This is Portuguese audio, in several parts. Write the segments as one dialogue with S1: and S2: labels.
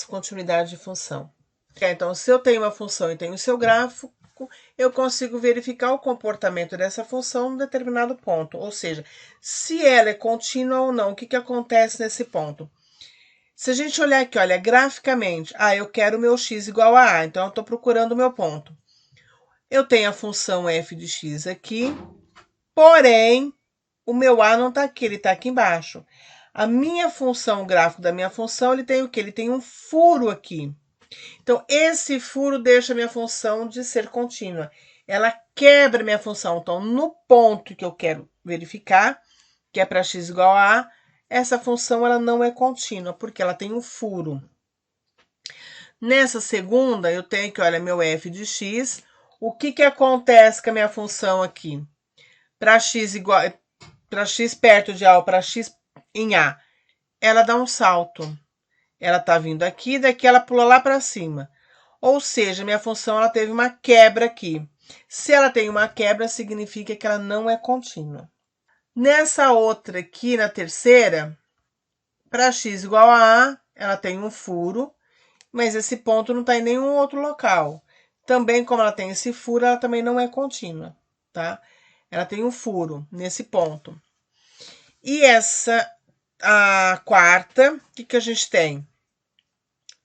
S1: continuidade de função. Então, se eu tenho uma função e tenho o seu gráfico, eu consigo verificar o comportamento dessa função em um determinado ponto. Ou seja, se ela é contínua ou não, o que acontece nesse ponto? Se a gente olhar aqui, olha, graficamente, eu quero o meu x igual a então eu estou procurando o meu ponto. Eu tenho a função f de x aqui, porém, o meu a não está aqui, ele está aqui embaixo. A minha função, o gráfico da minha função, ele tem o quê? Ele tem um furo aqui. Então, esse furo deixa a minha função de ser contínua. Ela quebra a minha função. Então, no ponto que eu quero verificar, que é para x igual a essa função ela não é contínua, porque ela tem um furo. Nessa segunda, eu tenho que, olha, meu f de x. O que acontece com a minha função aqui? Para x igual, para x perto de a ou para x em a, ela dá um salto. Ela tá vindo aqui, daqui ela pula lá para cima. Ou seja, minha função ela teve uma quebra aqui. Se ela tem uma quebra, significa que ela não é contínua. Nessa outra aqui, na terceira, para x igual a, ela tem um furo, mas esse ponto não está em nenhum outro local. Também, como ela tem esse furo, ela também não é contínua, tá? Ela tem um furo nesse ponto. E essa, a quarta, o que a gente tem?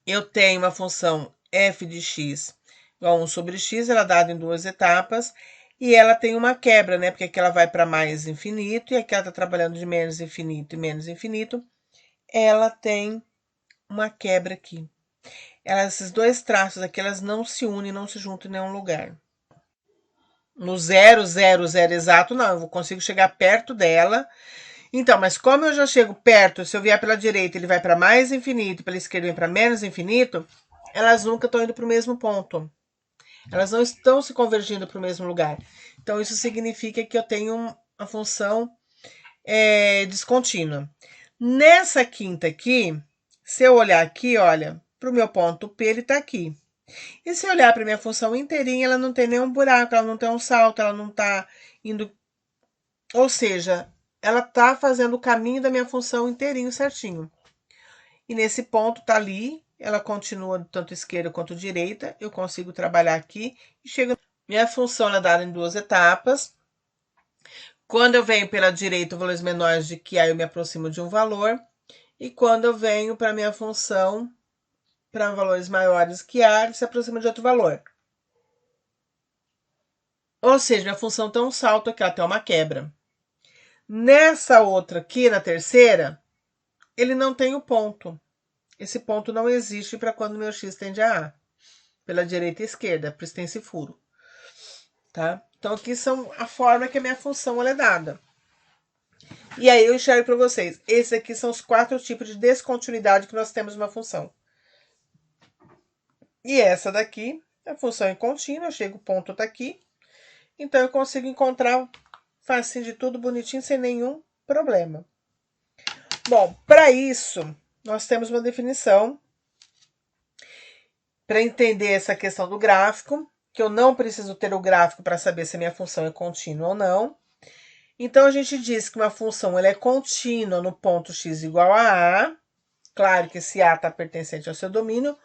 S1: Eu tenho uma função f de x igual a 1 sobre x, ela é dada em duas etapas, e ela tem uma quebra, né? Porque aqui ela vai para mais infinito, e aqui ela está trabalhando de menos infinito e menos infinito. Ela tem uma quebra aqui. Esses dois traços aqui, elas não se unem, não se juntam em nenhum lugar. No 0, 0, 0 exato, não. Eu consigo chegar perto dela. Então, mas como eu já chego perto, se eu vier pela direita, ele vai para mais infinito, pela esquerda vem para menos infinito, elas nunca estão indo para o mesmo ponto. Elas não estão se convergindo para o mesmo lugar. Então, isso significa que eu tenho uma função descontínua. Nessa quinta aqui, se eu olhar aqui, olha, para o meu ponto P, ele está aqui. E se eu olhar para minha função inteirinha, ela não tem nenhum buraco, ela não tem um salto, ela não está indo... Ou seja, ela está fazendo o caminho da minha função inteirinho certinho. E nesse ponto está ali, ela continua tanto esquerda quanto direita, eu consigo trabalhar aqui e chego... Minha função é dada em duas etapas. Quando eu venho pela direita, valores menores de que A, eu me aproximo de um valor. E quando eu venho para minha função, para valores maiores que A, ele se aproxima de outro valor. Ou seja, minha função tem um salto aqui, ela tem uma quebra. Nessa outra aqui, na terceira, ele não tem o ponto. Esse ponto não existe para quando meu x tende a A. Pela direita e esquerda, por isso tem esse furo. Tá? Então, aqui são a forma que a minha função ela é dada. E aí eu enxergo para vocês. Esses aqui são os 4 tipos de descontinuidade que nós temos numa função. E essa daqui, a função é contínua, chega o ponto tá aqui. Então, eu consigo encontrar facinho de tudo, bonitinho, sem nenhum problema. Bom, para isso, nós temos uma definição para entender essa questão do gráfico, que eu não preciso ter o gráfico para saber se a minha função é contínua ou não. Então, a gente diz que uma função ela é contínua no ponto x igual a A. Claro que esse A está pertencente ao seu domínio,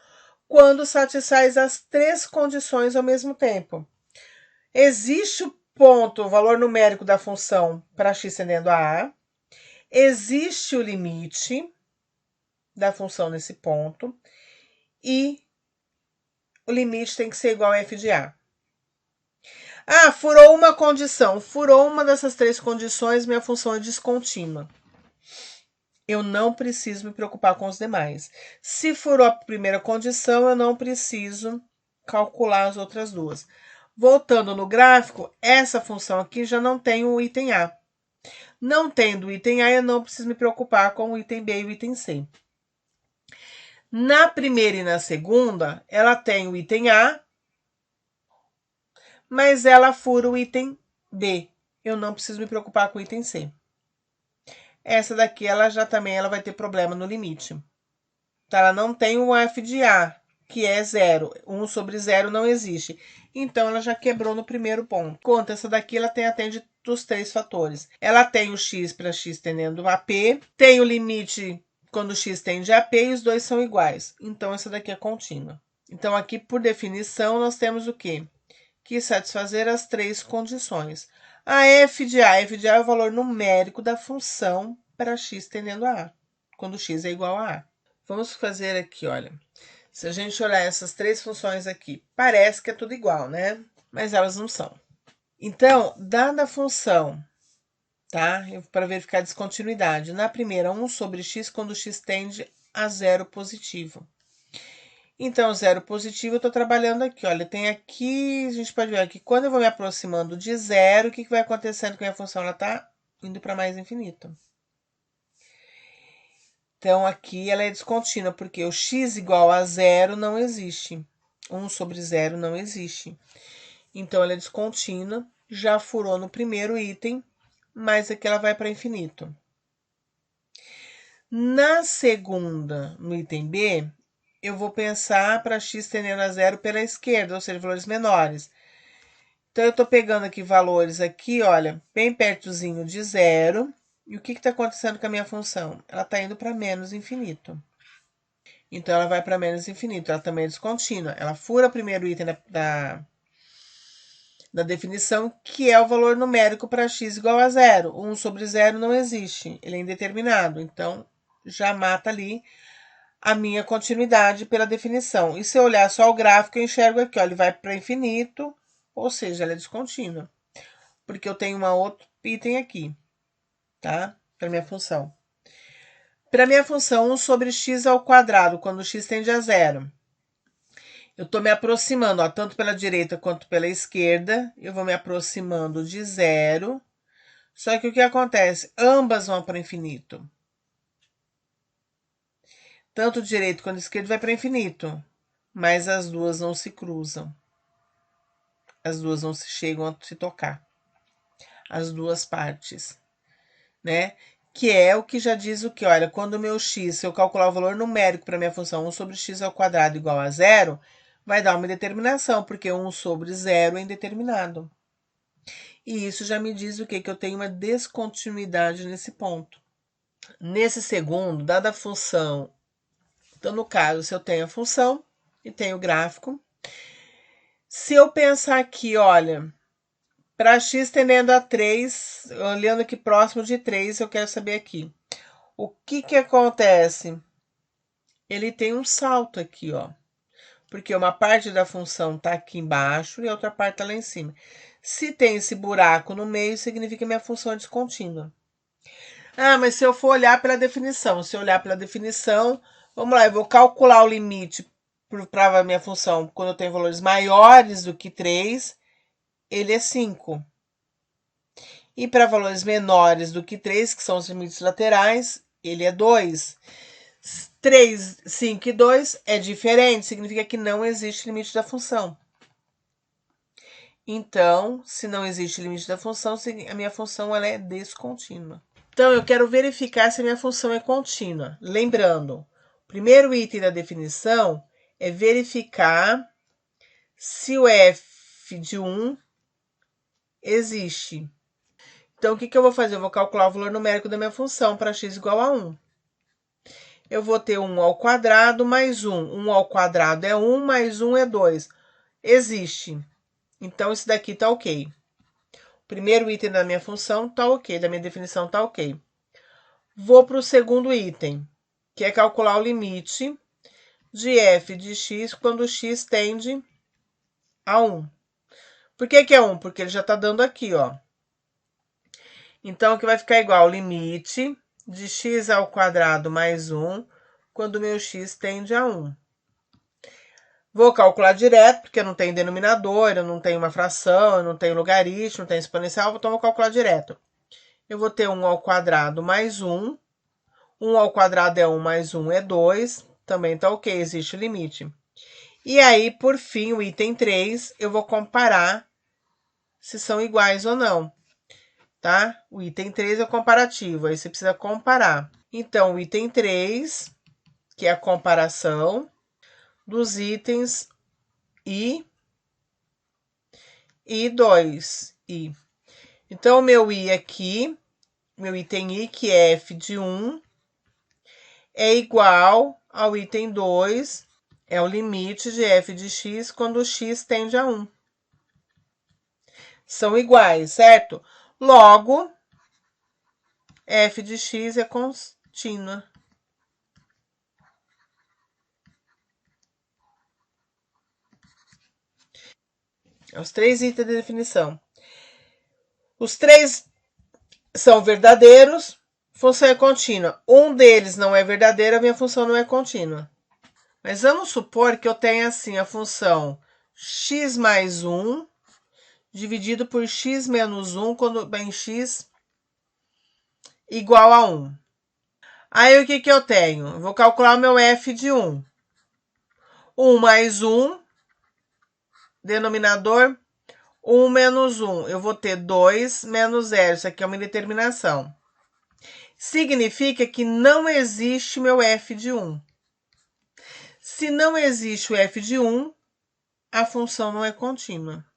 S1: quando satisfaz as 3 condições ao mesmo tempo. Existe o ponto, o valor numérico da função para x tendendo a A. Existe o limite da função nesse ponto. E o limite tem que ser igual a f de A. Furou uma condição. Furou uma dessas 3 condições, minha função é descontínua. Eu não preciso me preocupar com os demais. Se furou a primeira condição, eu não preciso calcular as outras duas. Voltando no gráfico, essa função aqui já não tem o item A. Não tendo o item A, eu não preciso me preocupar com o item B e o item C. Na primeira e na segunda, ela tem o item A, mas ela fura o item B. Eu não preciso me preocupar com o item C. Essa daqui, ela vai ter problema no limite. Tá? Ela não tem o f de A, que é 0. 1 sobre 0 não existe. Então, ela já quebrou no primeiro ponto. Conta, essa daqui, ela atende dos 3 fatores. Ela tem o x para x tendendo a P, tem o limite quando x tende a p e os dois são iguais. Então, essa daqui é contínua. Então, aqui, por definição, nós temos o quê? Que satisfazer as três condições. A f de A é o valor numérico da função para x tendendo a A, quando x é igual a A. Vamos fazer aqui, olha. Se a gente olhar essas três funções aqui, parece que é tudo igual, né? Mas elas não são. Então, dada a função, tá? Para verificar a descontinuidade. Na primeira, 1 sobre x quando x tende a zero positivo. Então, zero positivo, eu estou trabalhando aqui, olha, tem aqui, a gente pode ver aqui, quando eu vou me aproximando de zero, o que vai acontecendo com a minha função? Ela está indo para mais infinito. Então, aqui ela é descontínua, porque o x igual a zero não existe. 1 sobre zero não existe. Então, ela é descontínua, já furou no primeiro item, mas aqui ela vai para infinito. Na segunda, no item B, eu vou pensar para x tendendo a zero pela esquerda, ou seja, valores menores. Então, eu estou pegando aqui valores aqui, olha, bem pertozinho de zero. E o que está acontecendo com a minha função? Ela está indo para menos infinito. Então, ela vai para menos infinito. Ela também é descontínua. Ela fura o primeiro item da definição, que é o valor numérico para x igual a zero. 1 sobre zero não existe. Ele é indeterminado. Então, já mata ali a minha continuidade pela definição. E se eu olhar só o gráfico, eu enxergo aqui, ó, ele vai para infinito, ou seja, ela é descontínua. Porque eu tenho um outro item aqui, tá? Para minha função. Para minha função, 1 sobre x ao quadrado, quando x tende a zero. Eu estou me aproximando, ó, tanto pela direita quanto pela esquerda. Eu vou me aproximando de zero. Só que o que acontece? Ambas vão para infinito. Tanto o direito quanto o esquerdo vai para infinito. Mas as duas não se cruzam. As duas não se chegam a se tocar. As duas partes, né? Que é o que já diz o que? Olha, quando o meu x, se eu calcular o valor numérico para minha função 1 sobre x ao quadrado igual a zero, vai dar uma indeterminação, porque 1 sobre zero é indeterminado. E isso já me diz o quê? Que eu tenho uma descontinuidade nesse ponto. Nesse segundo, dada a função, então no caso, se eu tenho a função e tenho o gráfico, se eu pensar aqui, olha, para x tendendo a 3, olhando aqui próximo de 3, eu quero saber aqui. O que acontece? Ele tem um salto aqui, ó. Porque uma parte da função está aqui embaixo e a outra parte está lá em cima. Se tem esse buraco no meio, significa que minha função é descontínua. Ah, mas se eu for olhar pela definição, vamos lá, eu vou calcular o limite para a minha função quando eu tenho valores maiores do que 3, ele é 5. E para valores menores do que 3, que são os limites laterais, ele é 2. 3, 5 e 2 é diferente, significa que não existe limite da função. Então, se não existe limite da função, a minha função ela é descontínua. Então, eu quero verificar se a minha função é contínua. Lembrando, o primeiro item da definição é verificar se o f de 1 existe. Então, o que eu vou fazer? Eu vou calcular o valor numérico da minha função para x igual a 1. Eu vou ter 1 ao quadrado mais 1. 1 ao quadrado é 1, mais 1 é 2. Existe. Então, isso daqui tá ok. O primeiro item da minha função tá ok, da minha definição tá ok. Vou para o segundo item, que é calcular o limite de f de x quando x tende a 1. Por que é 1? Porque ele já tá dando aqui, ó. Então, o que vai ficar igual? Limite de x ao quadrado mais 1, quando o meu x tende a 1. Vou calcular direto, porque eu não tenho denominador, eu não tenho uma fração, eu não tenho logaritmo, não tenho exponencial, então vou calcular direto. Eu vou ter 1 ao quadrado mais 1. 1 ao quadrado é 1, mais 1 é 2. Também tá ok, existe o limite. E aí, por fim, o item 3, eu vou comparar se são iguais ou não, tá? O item 3 é o comparativo, aí você precisa comparar. Então, o item 3, que é a comparação dos itens I e 2. I. Então, o meu I aqui, meu item I, que é f de 1, é igual ao item 2, é o limite de f de x quando x tende a 1. São iguais, certo? Logo, f de x é contínua. Os 3 itens de definição. Os 3 são verdadeiros, função é contínua. Um deles não é verdadeiro, a minha função não é contínua. Mas vamos supor que eu tenha assim a função x mais 1 dividido por x menos 1 quando bem x igual a 1. Aí o que eu tenho? Eu vou calcular o meu f de 1. 1 mais 1, denominador, 1 menos 1. Eu vou ter 2 menos 0. Isso aqui é uma indeterminação. Significa que não existe meu f de 1. Se não existe o f de 1, a função não é contínua.